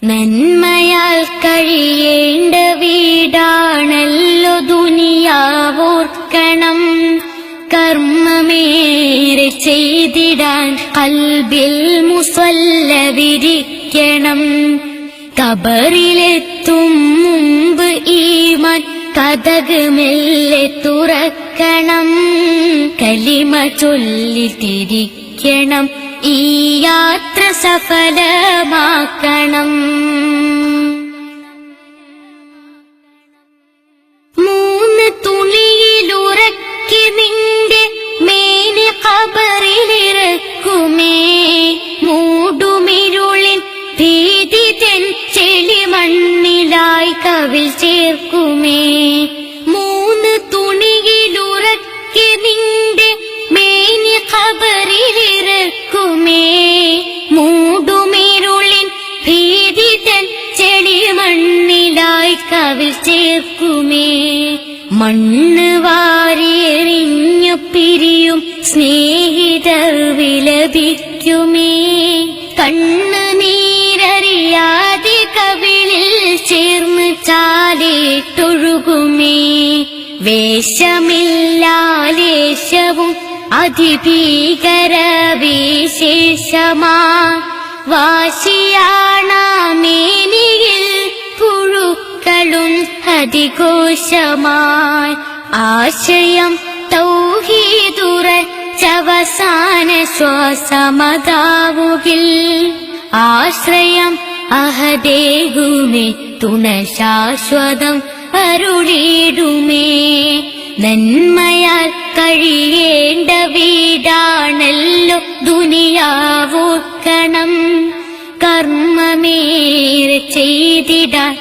നന്മയാൽ കഴിയേണ്ട വീടാണല്ലോ ദുനിയാവോർക്കണം. കർമ്മമേറെ ചെയ്തിടാൻ കൽബിൽ മുസല്ല വിരിക്കണം. കബറിലെത്തും മുമ്പ് ഈമാൻ കതക് മെല്ലെ തുറക്കണം. കലിമ ചൊല്ലിത്തിരിക്കണം. ഈ യാത്ര സഫലമാക്കണം. മൂന്ന് തുണിയിലുറക്കി നിന്റെ മേനി ഖബറിലിറക്കുമേ. മൂടുമിരുളിൻ ഭീതി തെൻ ചെളിമണ്ണിലായി കവിൽ ചേർക്കുമേ. മൂന്ന് തുണിയിലുറക്കി നിന്റെ മേനി ഖബറിലിറക്കുമേ. മൂടുമിരുളിൻ ഭീതി തൻ ചെളിമണ്ണിലായി കവിൽ ചേർക്കുമേ. മണ്ണ് വാരിയെറിഞ്ഞു പിരിയും സ്നേഹിതർ വിലപിക്കുമേ. കണ്ണ് നീരറിയാതെ കവിളിൽ ചേർന്ന് ചാലിട്ടൊഴുകുമേ. വേഷമില്ലാലേശവും അതിഭീകര വിശേഷമാ. വാശിയാണാമേനിയിൽ പുഴുക്കളും അതിഘോഷമായി. ആശയം തൗഹീദുറച്ചവസാന ശ്വാസമതാവുകിൽ. ആശ്രയം അഹദേകുമേ തുണ ശാശ്വതം അരുളിടുമേ. നന്മയാൽ കഴിയേണ്ട വീടാണല്ലോ ദുനിയാവോർക്കണം. കർമ്മമേറെ ചെയ്തിടാൻ